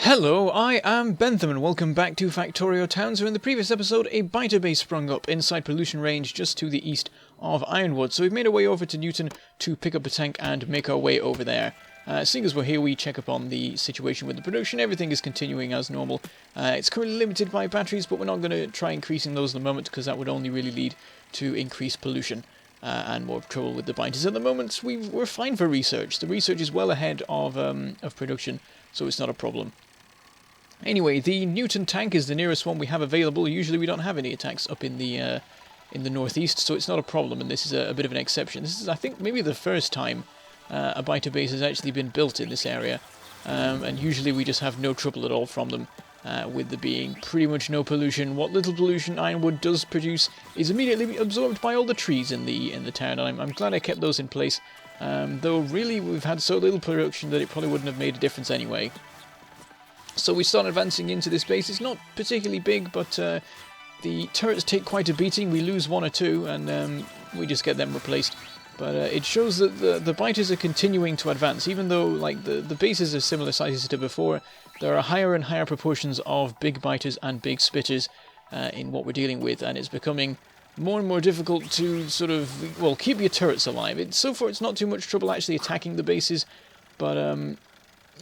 Hello, I am Bentham and welcome back to Factorio Town. So in the previous episode, a biter base sprung up inside pollution range just to the east of Ironwood. So we've made our way over to Newton to pick up a tank and make our way over there. Seeing as we're here, we check up on the situation with the production. Everything is continuing as normal. It's currently limited by batteries, but we're not going to try increasing those at the moment because that would only really lead to increased pollution and more trouble with the biters. At the moment, we're fine for research. The research is well ahead of production, so it's not a problem. Anyway, the Newton tank is the nearest one we have available. Usually we don't have any attacks up in the northeast, so it's not a problem, and this is a bit of an exception. This is, I think, maybe the first time a biter base has actually been built in this area, and usually we just have no trouble at all from them, with there being pretty much no pollution. What little pollution Ironwood does produce is immediately absorbed by all the trees in the town, and I'm glad I kept those in place, though really we've had so little production that it probably wouldn't have made a difference anyway. So we start advancing into this base. It's not particularly big, but the turrets take quite a beating. We lose one or two, and we just get them replaced. But it shows that the biters are continuing to advance, even though like the bases are similar sizes to before. There are higher and higher proportions of big biters and big spitters in what we're dealing with, and it's becoming more and more difficult to sort of, well, keep your turrets alive. So far it's not too much trouble actually attacking the bases, but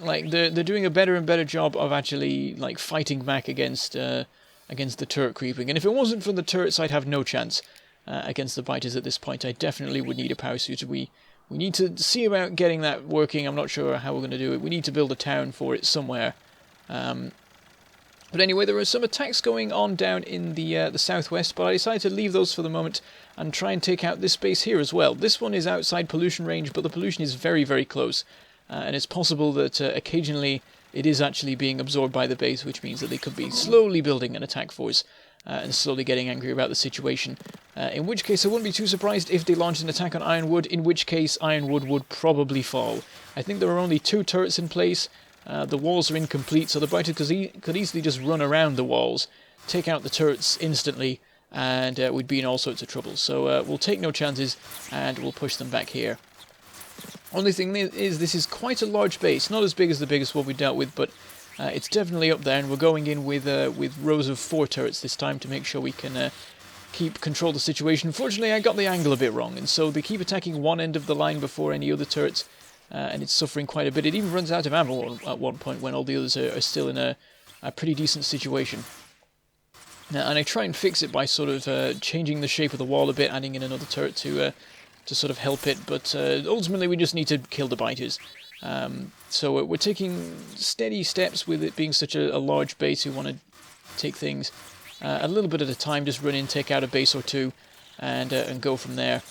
like they're doing a better and better job of actually like fighting back against the turret creeping. And if it wasn't for the turrets, I'd have no chance against the biters at this point. I definitely would need a power suit. We need to see about getting that working. I'm not sure how we're going to do it. We need to build a town for it somewhere. But anyway, there are some attacks going on down in the southwest, but I decided to leave those for the moment and try and take out this base here as well. This one is outside pollution range, but the pollution is very, very close. And it's possible that occasionally it is actually being absorbed by the base, which means that they could be slowly building an attack force and slowly getting angry about the situation. In which case I wouldn't be too surprised if they launched an attack on Ironwood, in which case Ironwood would probably fall. I think there are only 2 turrets in place. The walls are incomplete, so the biter could easily just run around the walls, take out the turrets instantly, and we'd be in all sorts of trouble. So we'll take no chances, and we'll push them back here. Only thing is, this is quite a large base, not as big as the biggest one we dealt with, but it's definitely up there, and we're going in with rows of 4 turrets this time to make sure we can keep control of the situation. Fortunately, I got the angle a bit wrong, and so they keep attacking one end of the line before any other turrets, and it's suffering quite a bit. It even runs out of ammo at one point when all the others are still in a pretty decent situation. And I try and fix it by sort of changing the shape of the wall a bit, adding in another turret to sort of help it, but ultimately we just need to kill the biters. So we're taking steady steps with it being such a large base. We want to take things a little bit at a time, just run in, take out a base or two, and go from there.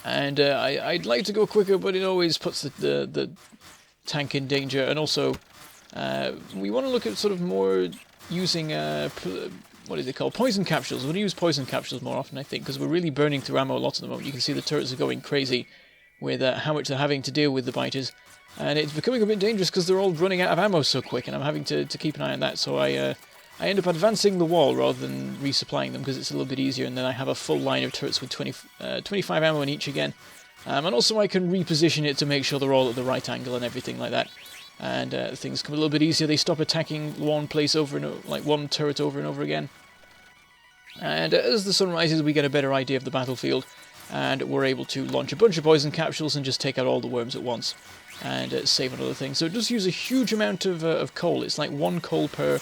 And I'd like to go quicker, but it always puts the tank in danger. And also, we want to look at sort of more using what is it called? Poison capsules. We're going to use poison capsules more often, I think, because we're really burning through ammo a lot at the moment. You can see the turrets are going crazy with how much they're having to deal with the biters. And it's becoming a bit dangerous because they're all running out of ammo so quick, and I'm having to keep an eye on that. So I end up advancing the wall rather than resupplying them because it's a little bit easier, and then I have a full line of turrets with 25 ammo in each again. And also I can reposition it to make sure they're all at the right angle and everything like that. And things come a little bit easier. They stop attacking one place over and like one turret over and over again. And as the sun rises, we get a better idea of the battlefield, and we're able to launch a bunch of poison capsules and just take out all the worms at once, and save on other things. So it does use a huge amount of coal. It's like 1 coal per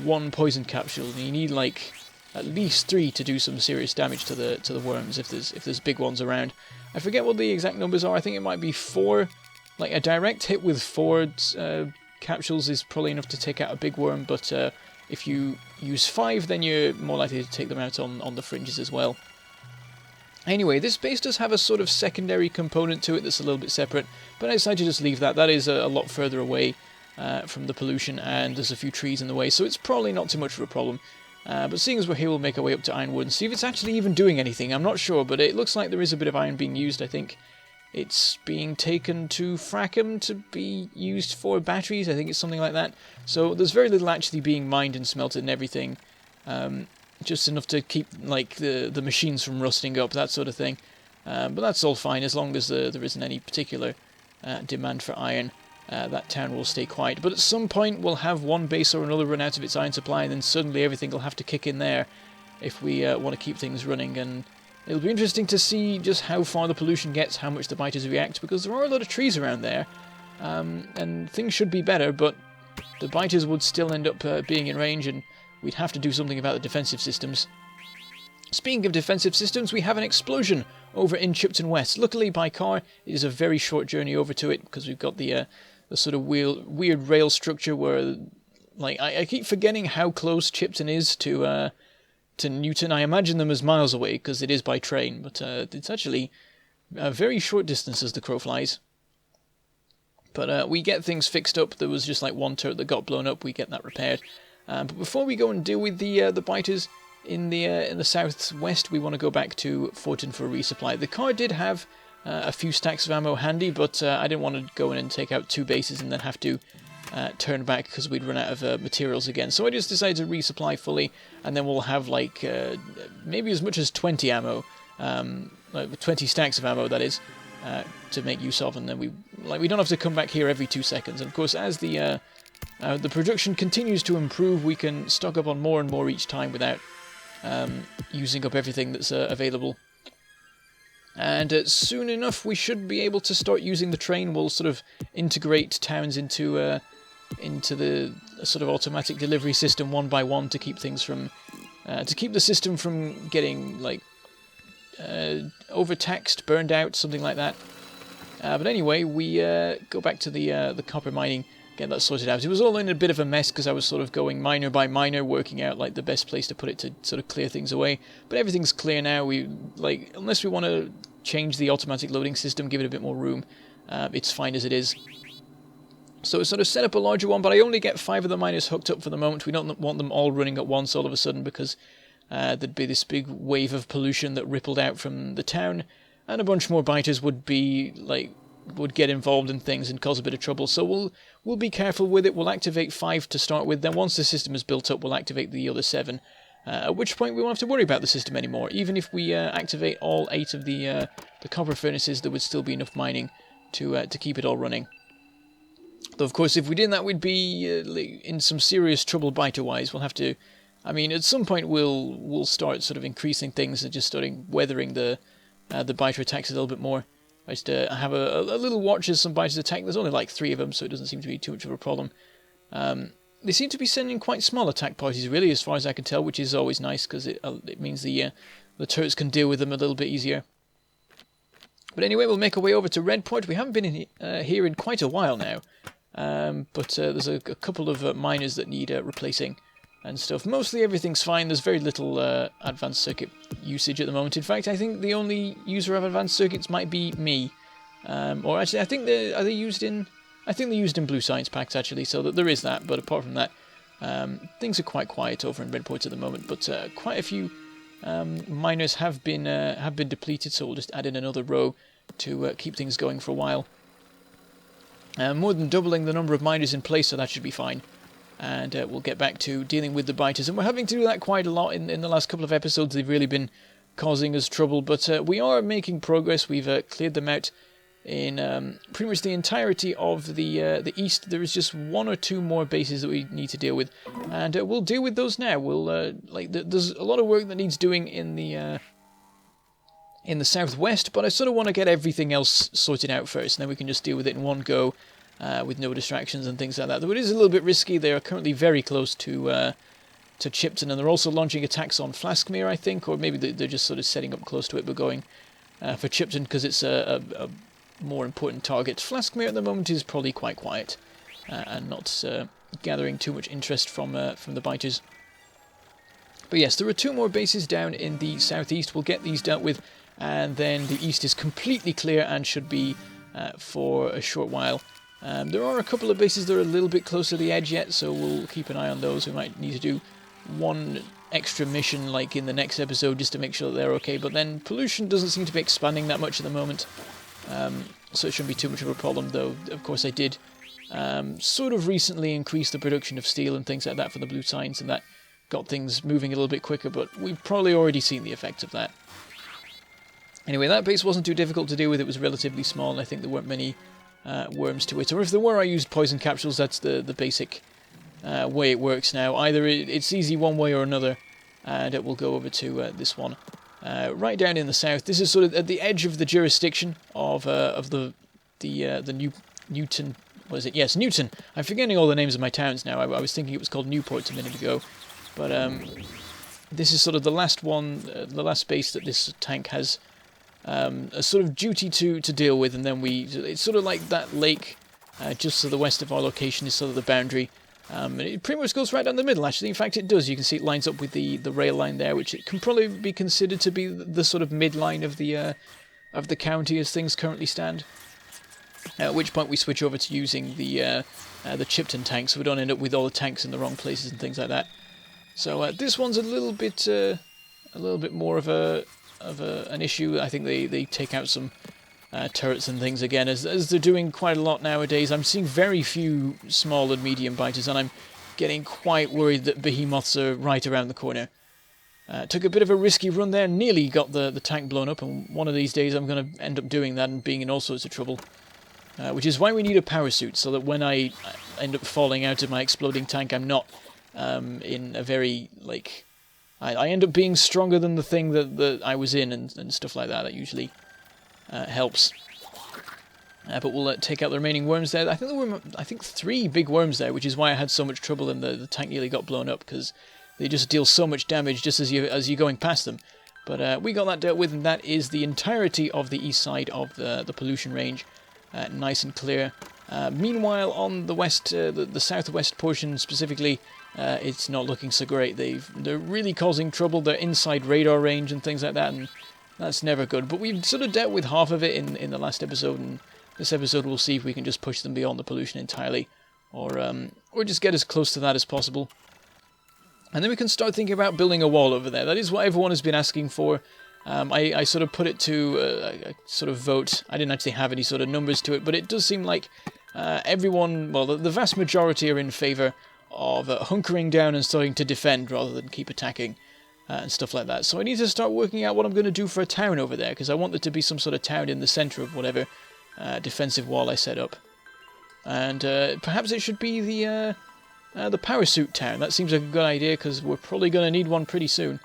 1 poison capsule, and you need like at least 3 to do some serious damage to the worms if there's big ones around. I forget what the exact numbers are. I think it might be 4. Like a direct hit with 4 capsules is probably enough to take out a big worm, but if you use 5, then you're more likely to take them out on the fringes as well. Anyway, this base does have a sort of secondary component to it that's a little bit separate, but I decided to just leave that. That is a lot further away from the pollution, and there's a few trees in the way, so it's probably not too much of a problem. But seeing as we're here, we'll make our way up to Ironwood and see if it's actually even doing anything. I'm not sure, but it looks like there is a bit of iron being used, I think. It's being taken to Frackham to be used for batteries. I think it's something like that. So there's very little actually being mined and smelted and everything. Just enough to keep like the machines from rusting up, that sort of thing. But that's all fine as long as there isn't any particular demand for iron. that town will stay quiet. But at some point we'll have one base or another run out of its iron supply, and then suddenly everything will have to kick in there if we want to keep things running. And it'll be interesting to see just how far the pollution gets, how much the biters react, because there are a lot of trees around there, and things should be better, but the biters would still end up being in range, and we'd have to do something about the defensive systems. Speaking of defensive systems, we have an explosion over in Chipton West. Luckily, by car, it is a very short journey over to it, because we've got the sort of weird rail structure where, like, I keep forgetting how close Chipton is to Newton. I imagine them as miles away, because it is by train, but it's actually a very short distance as the crow flies. But we get things fixed up. There was just like one turret that got blown up. We get that repaired. But before we go and deal with the biters in the southwest, we want to go back to Fortin for a resupply. The car did have a few stacks of ammo handy, but I didn't want to go in and take out 2 bases and then have to turn back because we'd run out of materials again. So I just decided to resupply fully, and then we'll have like maybe as much as 20 ammo, like 20 stacks of ammo, that is, to make use of, and then we don't have to come back here every 2 seconds. And of course, as the production continues to improve, we can stock up on more and more each time without using up everything that's available. And soon enough, we should be able to start using the train. We'll sort of integrate towns into the sort of automatic delivery system one by one to keep things from to keep the system from getting like overtaxed, burned out, something like that. But anyway, we go back to the copper mining, get that sorted out. It was all in a bit of a mess because I was sort of going miner by miner, working out like the best place to put it to sort of clear things away. But everything's clear now. We unless we want to change the automatic loading system, give it a bit more room, it's fine as it is. So it's sort of set up a larger one, but I only get 5 of the miners hooked up for the moment. We don't want them all running at once all of a sudden, because there'd be this big wave of pollution that rippled out from the town, and a bunch more biters would get involved in things and cause a bit of trouble. So we'll be careful with it. We'll activate 5 to start with. Then once the system is built up, we'll activate the other 7. At which point we won't have to worry about the system anymore. Even if we activate all 8 of the copper furnaces, there would still be enough mining to keep it all running. Though of course, if we did that, we'd be in some serious trouble biter-wise. We'll have to. I mean, at some point we'll start sort of increasing things and just starting weathering the biter attacks a little bit more. I just have a little watch as some biters attack. There's only like 3 of them, so it doesn't seem to be too much of a problem. They seem to be sending quite small attack parties, really, as far as I can tell, which is always nice, because it means the turrets can deal with them a little bit easier. But anyway, we'll make our way over to Redport. We haven't been here in quite a while now, but there's a couple of miners that need replacing and stuff. Mostly everything's fine. There's very little advanced circuit usage at the moment. In fact, I think the only user of advanced circuits might be me. Or actually, I think they're used in blue science packs, actually, so that there is that. But apart from that, things are quite quiet over in Redport at the moment. But quite a few miners have been depleted, so we'll just add in another row to keep things going for a while. More than doubling the number of miners in place, so that should be fine. And we'll get back to dealing with the biters. And we're having to do that quite a lot in the last couple of episodes. They've really been causing us trouble, but we are making progress. We've cleared them out in pretty much the entirety of the east. There is just 1 or 2 more bases that we need to deal with, and we'll deal with those now. There's a lot of work that needs doing in the southwest, but I sort of want to get everything else sorted out first, and then we can just deal with it in one go with no distractions and things like that. Though it is a little bit risky. They are currently very close to Chipton, and they're also launching attacks on Flaskmere, I think, or maybe they're just sort of setting up close to it, but going for Chipton because it's a more important target. Flaskmere at the moment is probably quite quiet and not gathering too much interest from the biters. But yes, there are 2 more bases down in the southeast. We'll get these dealt with, and then the east is completely clear and should be for a short while. There are a couple of bases that are a little bit closer to the edge yet, so we'll keep an eye on those. We might need to do one extra mission like in the next episode just to make sure that they're okay. But then pollution doesn't seem to be expanding that much at the moment. So it shouldn't be too much of a problem, though. Of course, I did sort of recently increase the production of steel and things like that for the blue science, and that got things moving a little bit quicker, but we've probably already seen the effects of that. Anyway, that base wasn't too difficult to deal with. It was relatively small, and I think there weren't many worms to it. Or if there were, I used poison capsules. That's the basic way it works now. Either it's easy one way or another, and it will go over to this one. Right down in the south. This is sort of at the edge of the jurisdiction of the Newton. What is it? Yes, Newton. I'm forgetting all the names of my towns now. I was thinking it was called Newport a minute ago, but this is sort of the last one, the last base that this tank has a sort of duty to deal with, and then it's sort of like that lake just to the west of our location is sort of the boundary. And it pretty much goes right down the middle, actually. In fact, it does. You can see it lines up with the rail line there, which it can probably be considered to be the sort of midline of the county as things currently stand. At which point we switch over to using the Chipton tank, so we don't end up with all the tanks in the wrong places and things like that. So this one's a little bit more of an issue. I think they take out some turrets and things again, as they're doing quite a lot nowadays. I'm seeing very few small and medium biters, and I'm getting quite worried that behemoths are right around the corner. Took a bit of a risky run there, nearly got the tank blown up, and one of these days I'm going to end up doing that and being in all sorts of trouble. Which is why we need a power suit, so that when I end up falling out of my exploding tank, I'm not in a very, like... I end up being stronger than the thing that I was in and stuff like that. That usually helps. But we'll take out the remaining worms there. I think there were 3 big worms there, which is why I had so much trouble and the tank nearly got blown up, because they just deal so much damage just as you're going past them. But we got that dealt with, and that is the entirety of the east side of the pollution range. Nice and clear. Meanwhile, on the west, the southwest portion specifically, it's not looking so great. They're really causing trouble. They're inside radar range and things like that, and that's never good. But we've sort of dealt with half of it in the last episode, and this episode we'll see if we can just push them beyond the pollution entirely, or just get as close to that as possible. And then we can start thinking about building a wall over there. That is what everyone has been asking for. I sort of put it to a sort of vote. I didn't actually have any sort of numbers to it, but it does seem like everyone, well, the vast majority are in favour of hunkering down and starting to defend rather than keep attacking and stuff like that. So I need to start working out what I'm going to do for a town over there, because I want there to be some sort of town in the centre of whatever defensive wall I set up. And perhaps it should be the power suit town. That seems like a good idea, because we're probably going to need one pretty soon.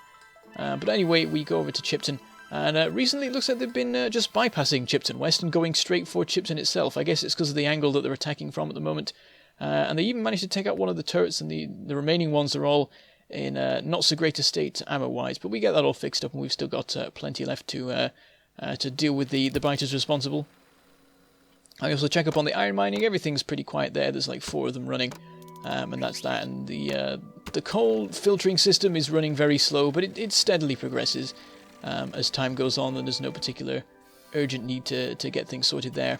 But anyway, we go over to Chipton, and recently it looks like they've been just bypassing Chipton West and going straight for Chipton itself. I guess it's because of the angle that they're attacking from at the moment. And they even managed to take out one of the turrets, and the remaining ones are all in not so great a state ammo-wise. But we get that all fixed up, and we've still got plenty left to deal with the biters responsible. I also check up on the iron mining. Everything's pretty quiet there. There's like 4 of them running. And that's that, and the coal filtering system is running very slow, but it steadily progresses as time goes on, and there's no particular urgent need to get things sorted there.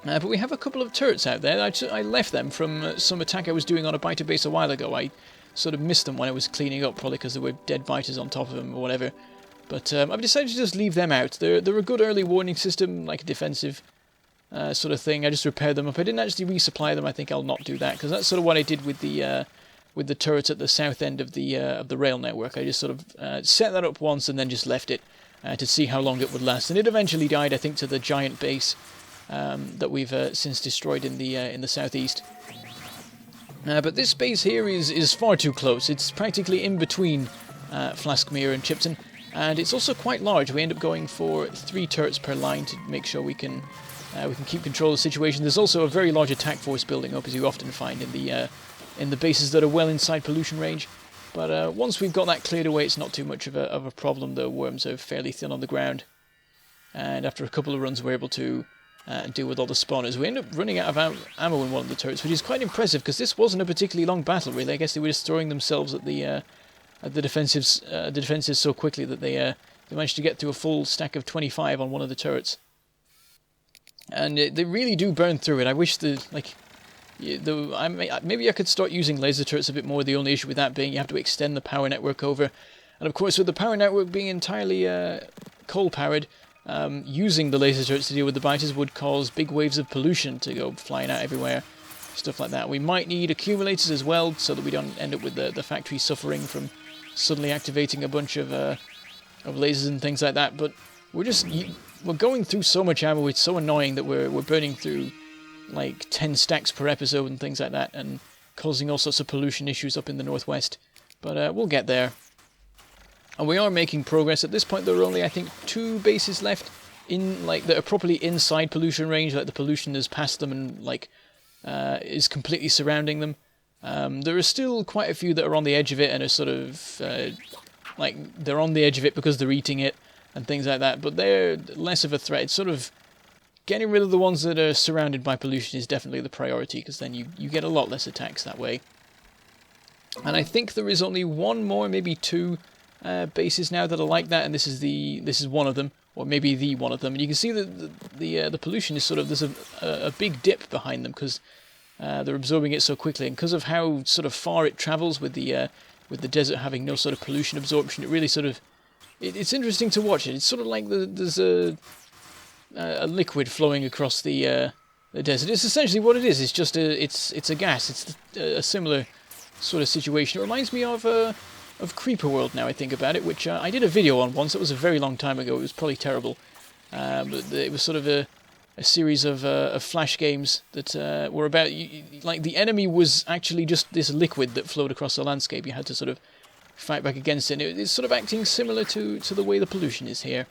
But we have a couple of turrets out there. I left them from some attack I was doing on a biter base a while ago. I sort of missed them when I was cleaning up, probably because there were dead biters on top of them or whatever. But I've decided to just leave them out. They're a good early warning system, like a defensive sort of thing. I just repaired them up. I didn't actually resupply them. I think I'll not do that, because that's sort of what I did with the turrets at the south end of the rail network. I just sort of set that up once and then just left it to see how long it would last. And it eventually died, I think, to the giant base that we've since destroyed in the southeast. But this base here is far too close. It's practically in between Flaskmere and Chipton, and it's also quite large. We end up going for 3 turrets per line to make sure we can keep control of the situation. There's also a very large attack force building up, as you often find in the bases that are well inside pollution range. But once we've got that cleared away, it's not too much of a problem. The worms are fairly thin on the ground, and after a couple of runs, we're able to deal with all the spawners. We end up running out of ammo in one of the turrets, which is quite impressive, because this wasn't a particularly long battle, really. I guess they were just throwing themselves at the defenses so quickly that they managed to get through a full stack of 25 on one of the turrets. And they really do burn through it. I wish maybe I could start using laser turrets a bit more. The only issue with that being you have to extend the power network over. And of course, with the power network being entirely coal-powered, using the laser turrets to deal with the biters would cause big waves of pollution to go flying out everywhere. Stuff like that. We might need accumulators as well, so that we don't end up with the factory suffering from suddenly activating a bunch of lasers and things like that. But we're going through so much ammo. It's so annoying that we're burning through like 10 stacks per episode and things like that, and causing all sorts of pollution issues up in the northwest. But we'll get there. And we are making progress. At this point, there are only, I think, 2 bases left that are properly inside pollution range. Like the pollution has passed them and is completely surrounding them. There are still quite a few that are on the edge of it and are sort of they're on the edge of it because they're eating it and things like that. But they're less of a threat. It's sort of getting rid of the ones that are surrounded by pollution is definitely the priority, because then you get a lot less attacks that way. And I think there is only one more, maybe 2 bases now that are like that, and this is one of them, or maybe the one of them. And you can see that the pollution is sort of, there's a big dip behind them because they're absorbing it so quickly, and because of how sort of far it travels with the desert having no sort of pollution absorption, it really sort of it's interesting to watch it. It's sort of like there's a liquid flowing across the desert. It's essentially what it is. It's just it's a gas. It's a similar sort of situation. It reminds me of Creeper World now I think about it, which I did a video on once. It was a very long time ago. It was probably terrible, but it was sort of a series of flash games that were about like the enemy was actually just this liquid that flowed across the landscape. You had to sort of fight back against it. It's sort of acting similar to the way the pollution is here.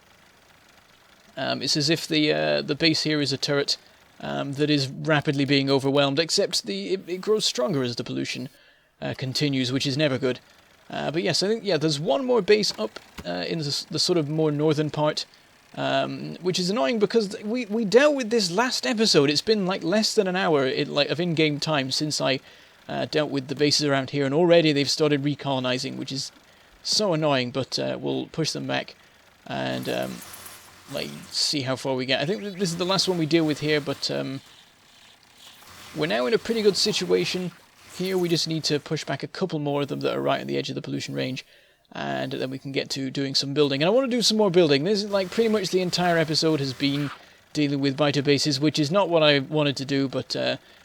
It's as if the base here is a turret that is rapidly being overwhelmed, except it grows stronger as the pollution continues, which is never good. But yes, I think there's one more base up in the sort of more northern part, which is annoying because we dealt with this last episode. It's been like less than an hour of in-game time since I dealt with the bases around here, and already they've started recolonizing, which is so annoying. But we'll push them back and see how far we get. I think this is the last one we deal with here, but we're now in a pretty good situation. Here we just need to push back a couple more of them that are right at the edge of the pollution range, and then we can get to doing some building. And I want to do some more building. This is like pretty much the entire episode has been dealing with biter bases, which is not what I wanted to do, but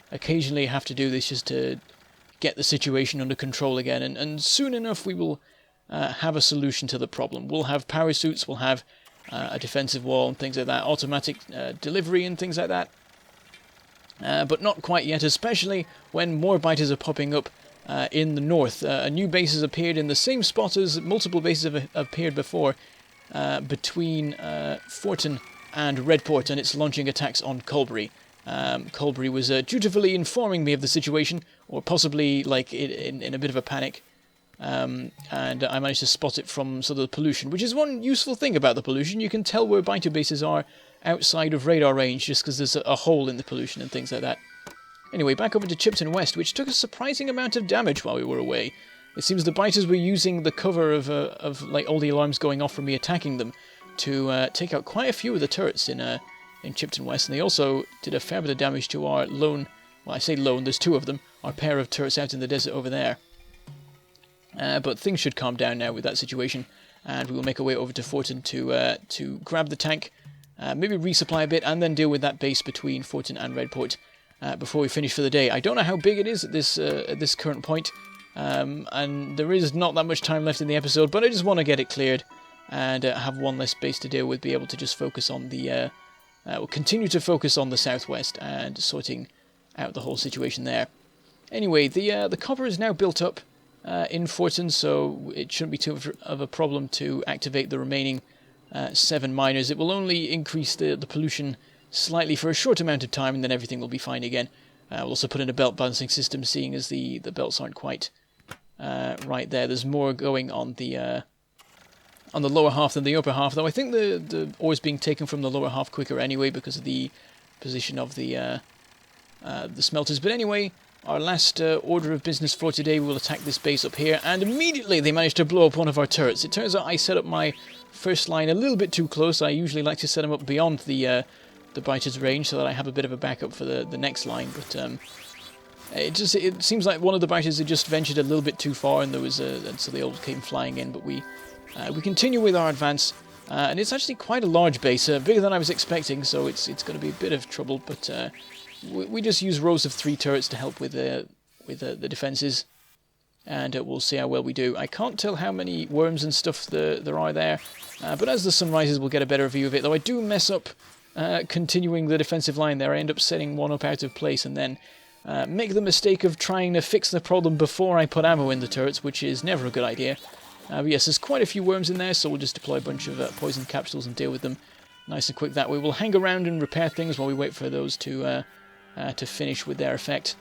occasionally I have to do this just to get the situation under control again. And soon enough we will have a solution to the problem. We'll have power suits, we'll have a defensive wall and things like that, automatic delivery and things like that. But not quite yet, especially when more biters are popping up in the north. A new base has appeared in the same spot as multiple bases have appeared before, between Fortin and Redport, and it's launching attacks on Colbury. Colbury was dutifully informing me of the situation, or possibly like in a bit of a panic, and I managed to spot it from sort of the pollution, which is one useful thing about the pollution. You can tell where biter bases are outside of radar range just because there's a hole in the pollution and things like that. Anyway, back over to Chipton West, which took a surprising amount of damage while we were away. It seems the biters were using the cover of like all the alarms going off from me attacking them to take out quite a few of the turrets in Chipton West, and they also did a fair bit of damage to our lone, well I say lone, there's 2 of them, our pair of turrets out in the desert over there. But things should calm down now with that situation, and we will make our way over to Fortin to grab the tank, maybe resupply a bit, and then deal with that base between Fortin and Redport before we finish for the day. I don't know how big it is at this current point, and there is not that much time left in the episode, but I just want to get it cleared and have one less base to deal with, be able to just focus on we'll continue to focus on the southwest and sorting out the whole situation there. Anyway, the copper is now built up in Fortin, so it shouldn't be too much of a problem to activate the remaining 7 miners. It will only increase the pollution slightly for a short amount of time, and then everything will be fine again. We'll also put in a belt balancing system, seeing as the belts aren't quite right there. There's more going on the lower half than the upper half, though I think the ore is being taken from the lower half quicker anyway because of the position of the smelters. But anyway, our last order of business for today, we will attack this base up here, and immediately they managed to blow up one of our turrets. It turns out I set up my first line a little bit too close. I usually like to set them up beyond the biter's range so that I have a bit of a backup for the next line, but it seems like one of the biters had just ventured a little bit too far, and there was and so they all came flying in. But we continue with our advance, and it's actually quite a large base, bigger than I was expecting, so it's going to be a bit of trouble, but we just use rows of 3 turrets to help with the defences. and we'll see how well we do. I can't tell how many worms and stuff there are there, but as the sun rises we'll get a better view of it, though I do mess up continuing the defensive line there. I end up setting one up out of place and then make the mistake of trying to fix the problem before I put ammo in the turrets, which is never a good idea. But yes, there's quite a few worms in there, so we'll just deploy a bunch of poison capsules and deal with them nice and quick that way. We'll hang around and repair things while we wait for those to finish with their effect.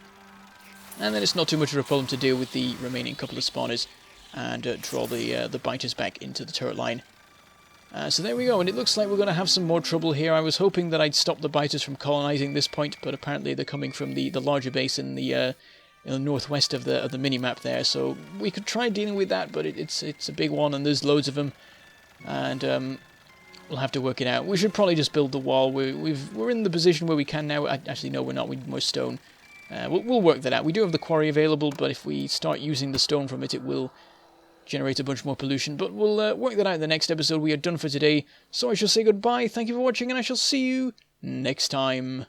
And then it's not too much of a problem to deal with the remaining couple of spawners and draw the biters back into the turret line. So there we go, and it looks like we're going to have some more trouble here. I was hoping that I'd stop the biters from colonizing this point, but apparently they're coming from the larger base in the northwest of the mini-map there, so we could try dealing with that, but it's a big one, and there's loads of them, and we'll have to work it out. We should probably just build the wall. We're in the position where we can now. Actually, no, we're not. We need more stone. We'll work that out. We do have the quarry available, but if we start using the stone from it, it will generate a bunch more pollution. But we'll work that out in the next episode. We are done for today, so I shall say goodbye. Thank you for watching, and I shall see you next time.